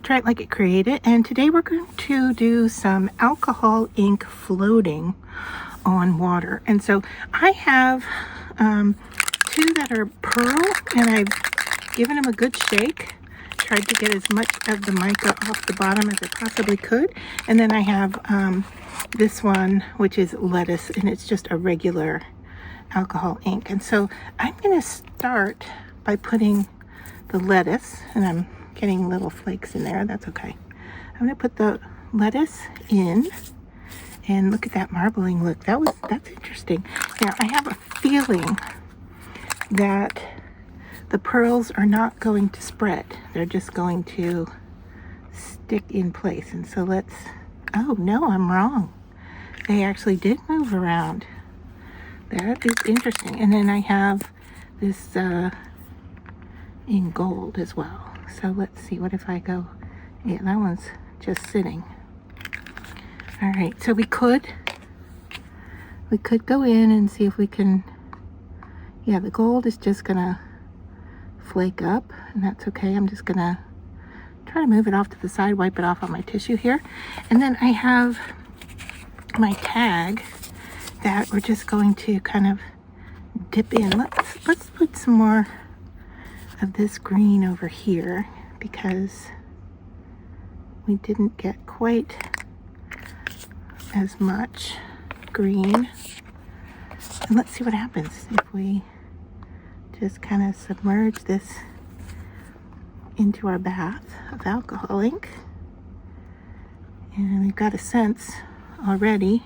Try It Like It Created, and today we're going to do some alcohol ink floating on water. And so I have two that are pearl, and I've given them a good shake. Tried to get as much of the mica off the bottom as I possibly could. And then I have this one, which is lettuce, and it's just a regular alcohol ink. And so I'm going to start by putting the lettuce, and I'm getting little flakes in there. That's okay. I'm going to put the lettuce in, and look at that marbling look. That's interesting. Now I have a feeling that the pearls are not going to spread. They're just going to stick in place. And so let's, oh no, I'm wrong. They actually did move around. That is interesting. And then I have this in gold as well. So let's see, what if I go, yeah, that one's just sitting. All right, so we could go in and see if we can, yeah, the gold is just gonna flake up, and that's okay. I'm just gonna try to move it off to the side, wipe it off on my tissue here. And then I have my tag that we're just going to kind of dip in. Let's put some more of this green over here, because we didn't get quite as much green. And let's see what happens if we just kind of submerge this into our bath of alcohol ink. And we've got a sense already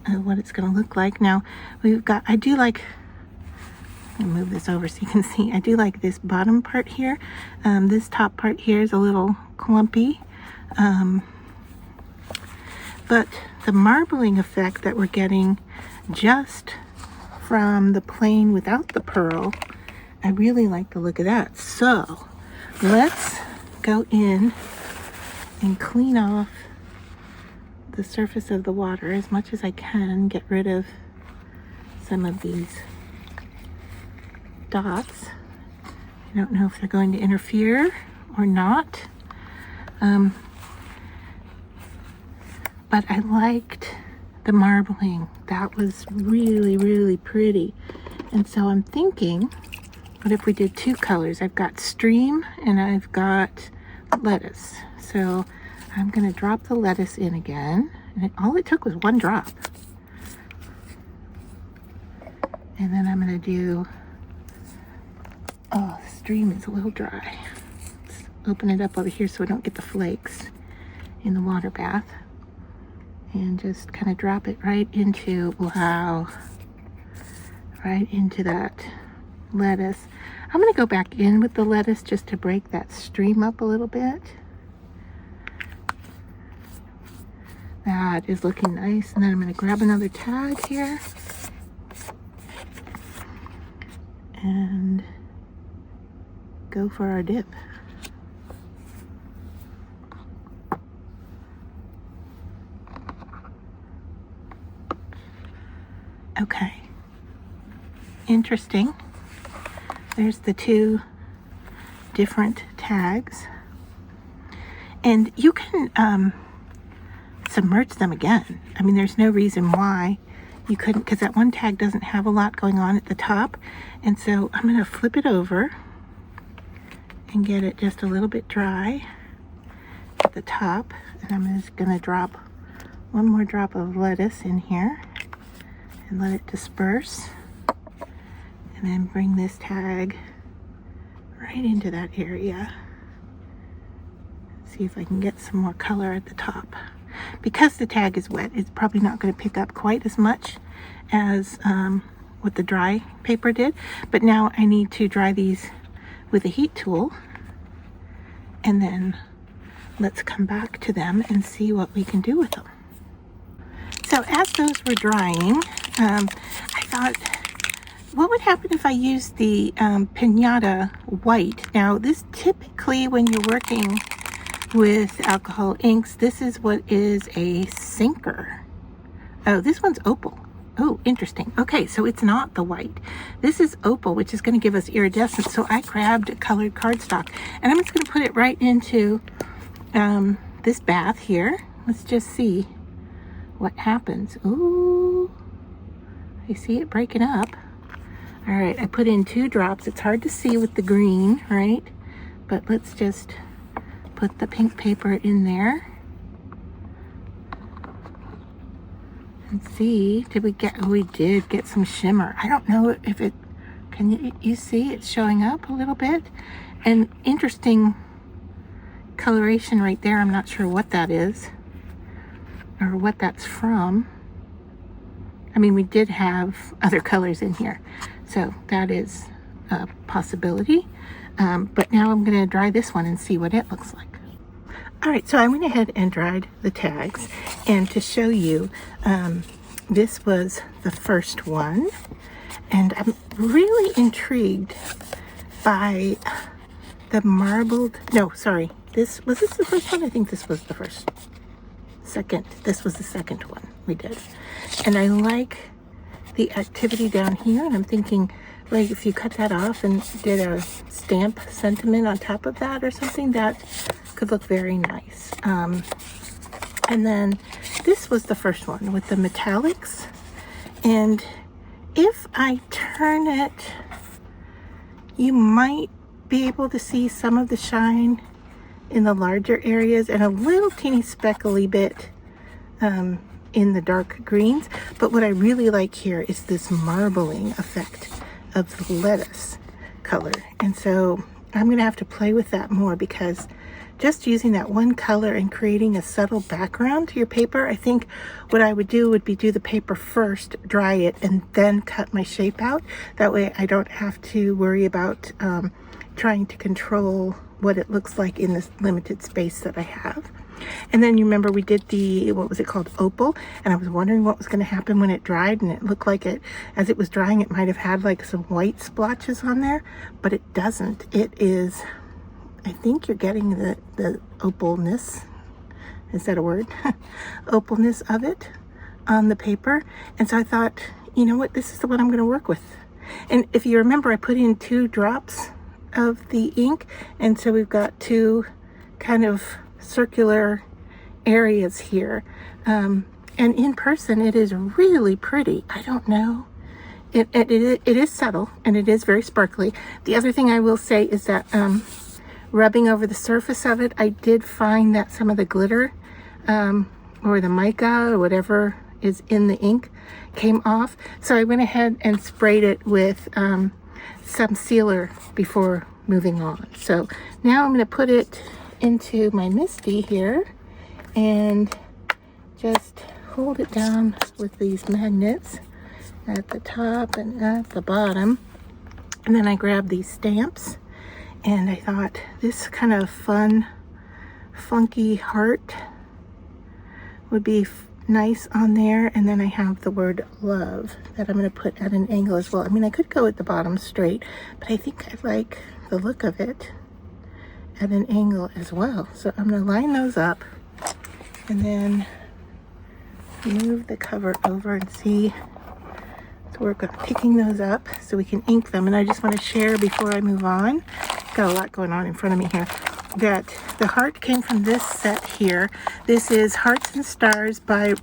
of what it's going to look like. Now I do like, let me move this over so you can see. I do like this bottom part here. This top part here is a little clumpy. But the marbling effect that we're getting just from the plain without the pearl, I really like the look of that. So let's go in and clean off the surface of the water as much as I can, get rid of some of these dots. I don't know if they're going to interfere or not. But I liked the marbling. That was really, really pretty. And so I'm thinking, what if we did two colors? I've got stream and I've got lettuce. So I'm gonna drop the lettuce in again. And all it took was one drop. And then I'm gonna do, oh, the stream is a little dry. Let's open it up over here so I don't get the flakes in the water bath. And just kind of drop it right into, wow, right into that lettuce. I'm going to go back in with the lettuce just to break that stream up a little bit. That is looking nice. And then I'm going to grab another tag here and go for our dip. Okay, interesting. There's the two different tags, and you can submerge them again. I mean, there's no reason why you couldn't, because that one tag doesn't have a lot going on at the top. And so I'm going to flip it over and get it just a little bit dry at the top, and I'm just going to drop one more drop of lettuce in here and let it disperse, and then bring this tag right into that area. See if I can get some more color at the top. Because the tag is wet, it's probably not going to pick up quite as much as what the dry paper did. But now I need to dry these with a heat tool, and then let's come back to them and see what we can do with them. So as those were drying, I thought, what would happen if I used the Pinata white? Now, this typically, when you're working with alcohol inks, this is what is a sinker. Oh, this one's opal. Oh, interesting. Okay, so it's not the white. This is opal, which is going to give us iridescence. So I grabbed colored cardstock, and I'm just going to put it right into this bath here. Let's just see what happens. Ooh, I see it breaking up. All right, I put in 2 drops. It's hard to see with the green, right? But let's just put the pink paper in there. And see, we did get some shimmer. I don't know if it, can you see it's showing up a little bit? And interesting coloration right there. I'm not sure what that is or what that's from. I mean, we did have other colors in here, so that is a possibility. But now I'm going to dry this one and see what it looks like. All right, so I went ahead and dried the tags, and to show you, this was the first one, and I'm really intrigued by the marbled, no, sorry, was this the first one? I think this was the second. This was the second one we did. And I like the activity down here, and I'm thinking, like, if you cut that off and did a stamp sentiment on top of that or something, that could look very nice. And then this was the first one with the metallics. And if I turn it, you might be able to see some of the shine in the larger areas and a little teeny speckly bit in the dark greens. But what I really like here is this marbling effect of the lettuce color. And so I'm going to have to play with that more, because just using that one color and creating a subtle background to your paper, I think what I would do would be do the paper first, dry it, and then cut my shape out. That way I don't have to worry about trying to control what it looks like in this limited space that I have. And then you remember we did the, what was it called, opal, and I was wondering what was going to happen when it dried, and it looked like it, as it was drying, it might have had like some white splotches on there, but it doesn't. It is, I think you're getting the opalness, is that a word? Opalness of it on the paper. And so I thought, you know what, this is the one I'm going to work with. And if you remember, I put in 2 drops of the ink, and so we've got 2 kind of circular areas here. And in person, it is really pretty. I don't know. It is subtle, and it is very sparkly. The other thing I will say is that rubbing over the surface of it, I did find that some of the glitter or the mica or whatever is in the ink came off. So I went ahead and sprayed it with some sealer before moving on. So now I'm going to put it into my MISTI here and just hold it down with these magnets at the top and at the bottom. And then I grabbed these stamps, and I thought this kind of fun, funky heart would be nice on there. And then I have the word love that I'm going to put at an angle as well. I mean, I could go at the bottom straight, but I think I like the look of it at an angle as well. So I'm going to line those up and then move the cover over and see. So we're picking those up so we can ink them. And I just want to share before I move on, got a lot going on in front of me here, that the heart came from this set here. This is Hearts and Stars by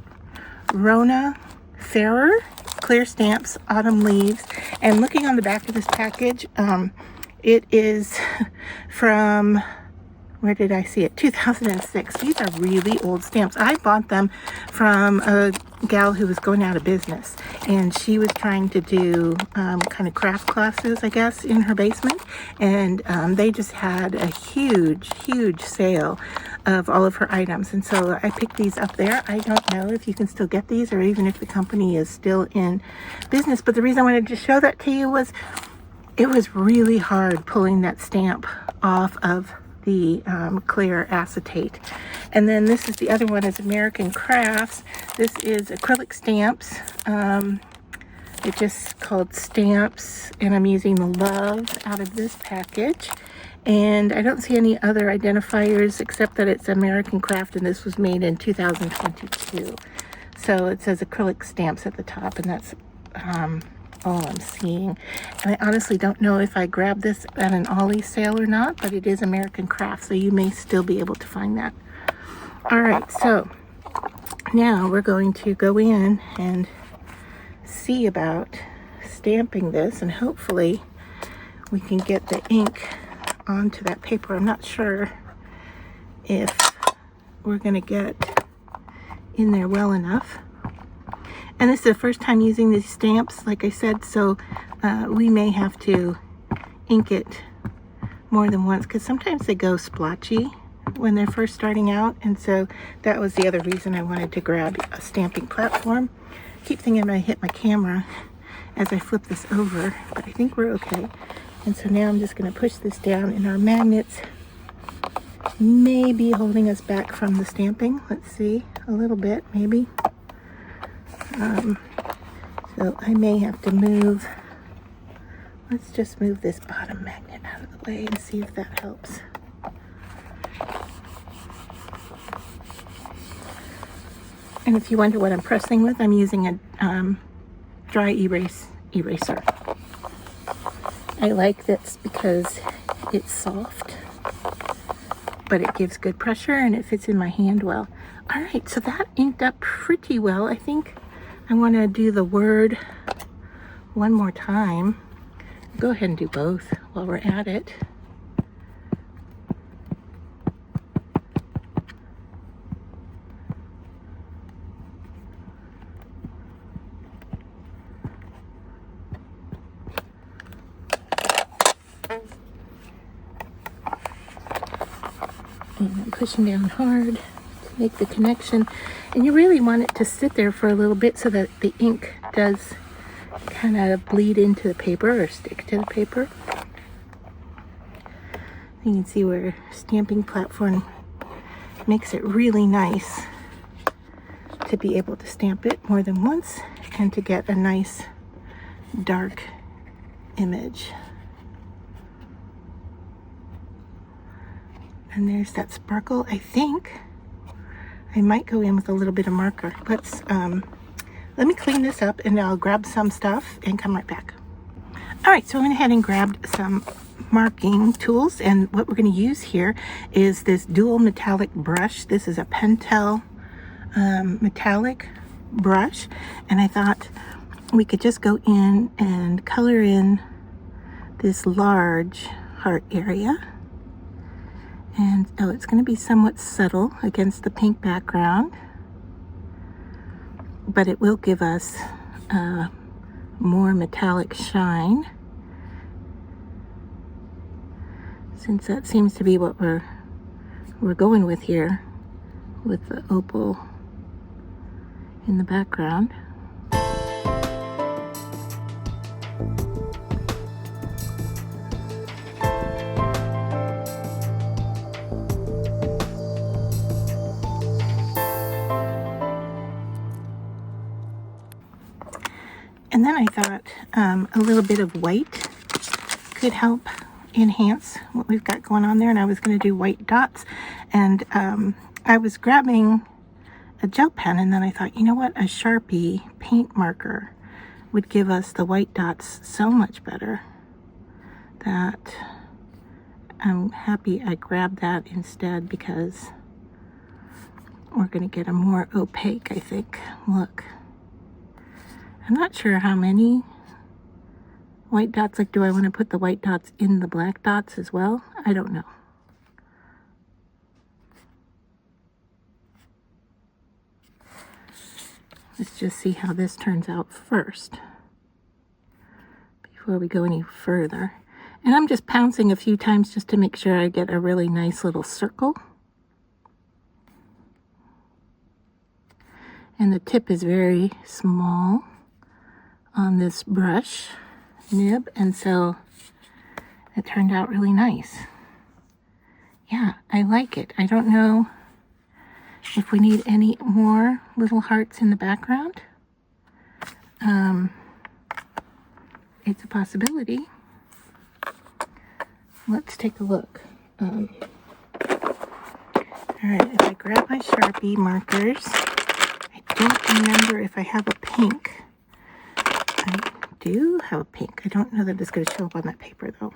Rona Ferrer, Clear Stamps, Autumn Leaves. And looking on the back of this package, it is from, where did I see it? 2006. These are really old stamps. I bought them from a gal who was going out of business, and she was trying to do kind of craft classes, I guess, in her basement, and they just had a huge sale of all of her items. And so I picked these up there. I don't know if you can still get these or even if the company is still in business, but the reason I wanted to show that to you was it was really hard pulling that stamp off of the clear acetate. And then this is the other one, is American Crafts. This is acrylic stamps. It's just called Stamps, and I'm using the love out of this package. And I don't see any other identifiers except that it's American Craft, and this was made in 2022. So it says acrylic stamps at the top, and that's all I'm seeing. And I honestly don't know if I grabbed this at an Ollie sale or not, but it is American Craft, so you may still be able to find that. All right, so now we're going to go in and see about stamping this, and hopefully we can get the ink onto that paper. I'm not sure if we're going to get in there well enough. And this is the first time using these stamps, like I said, so we may have to ink it more than once, because sometimes they go splotchy when they're first starting out. And so that was the other reason I wanted to grab a stamping platform. I keep thinking I'm going to hit my camera as I flip this over, but I think we're okay. And so now I'm just going to push this down, and our magnets may be holding us back from the stamping. Let's see, a little bit maybe. So I may have to move. Let's just move this bottom magnet out of the way and see if that helps. And if you wonder what I'm pressing with, I'm using a dry eraser. I like this because it's soft, but it gives good pressure and it fits in my hand well. All right, so that inked up pretty well. I think I want to do the word one more time. Go ahead and do both while we're at it. And I'm pushing down hard to make the connection. And you really want it to sit there for a little bit so that the ink does kind of bleed into the paper or stick to the paper. You can see where stamping platform makes it really nice to be able to stamp it more than once and to get a nice dark image. And there's that sparkle. I think I might go in with a little bit of marker. Let me clean this up and I'll grab some stuff and come right back. All right, so I went ahead and grabbed some marking tools, and what we're going to use here is this dual metallic brush. This is a Pentel metallic brush, and I thought we could just go in and color in this large heart area. And it's going to be somewhat subtle against the pink background, but it will give us more metallic shine, since that seems to be what we're going with here with the opal in the background. And then I thought a little bit of white could help enhance what we've got going on there. And I was going to do white dots. And I was grabbing a gel pen, and then I thought, you know what? A Sharpie paint marker would give us the white dots so much better that I'm happy I grabbed that instead, because we're going to get a more opaque, I think, look. I'm not sure how many white dots. Like, do I want to put the white dots in the black dots as well? I don't know. Let's just see how this turns out first before we go any further. And I'm just pouncing a few times just to make sure I get a really nice little circle. And the tip is very small on this brush nib, and so it turned out really nice. Yeah, I like it. I don't know if we need any more little hearts in the background. It's a possibility. Let's take a look. All right, if I grab my Sharpie markers, I don't remember if I have a pink. I do have a pink. I don't know that it's going to show up on that paper though.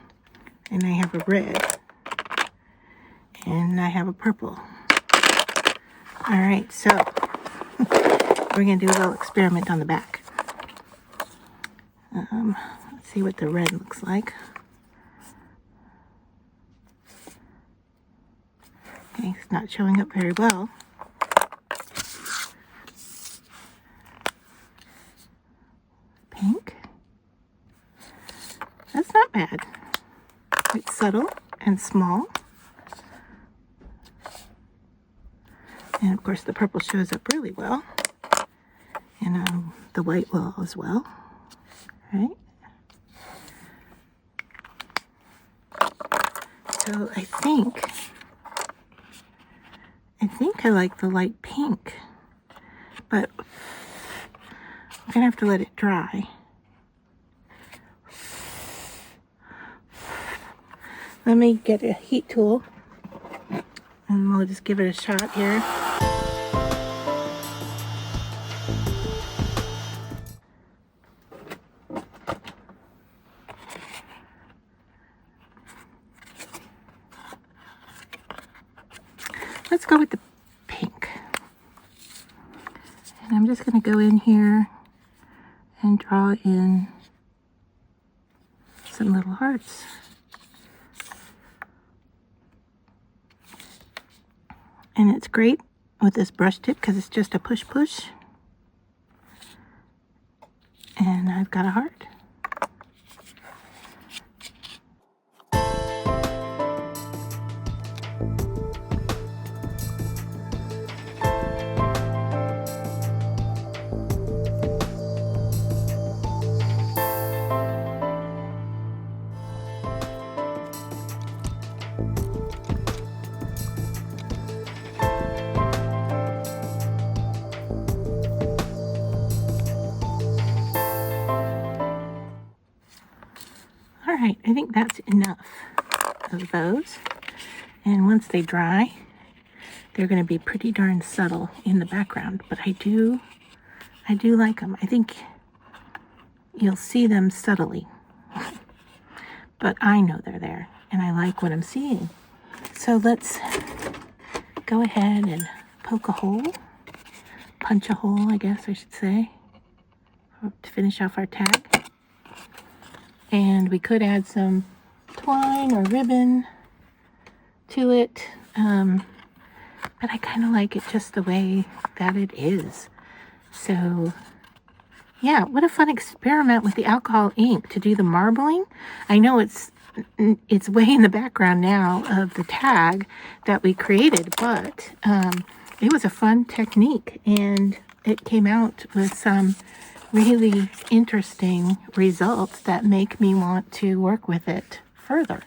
And I have a red. And I have a purple. All right, so we're going to do a little experiment on the back. Let's see what the red looks like. Okay, it's not showing up very well. Pink. That's not bad. It's subtle and small. And of course the purple shows up really well. And the white will as well. Right? So I think I like the light pink, but I'm gonna have to let it dry. Let me get a heat tool and we'll just give it a shot here. Let's go with the pink. And I'm just going to go in here and draw in some little hearts. And it's great with this brush tip because it's just a push. And I've got a heart. All right, I think that's enough of those. And once they dry, they're going to be pretty darn subtle in the background. But I do like them. I think you'll see them subtly. But I know they're there, and I like what I'm seeing. So let's go ahead and poke a hole. Punch a hole, I guess I should say, to finish off our tag. And we could add some twine or ribbon to it, but I kind of like it just the way that it is. So yeah, what a fun experiment with the alcohol ink to do the marbling. I know it's way in the background now of the tag that we created, but it was a fun technique, and it came out with some really interesting results that make me want to work with it further.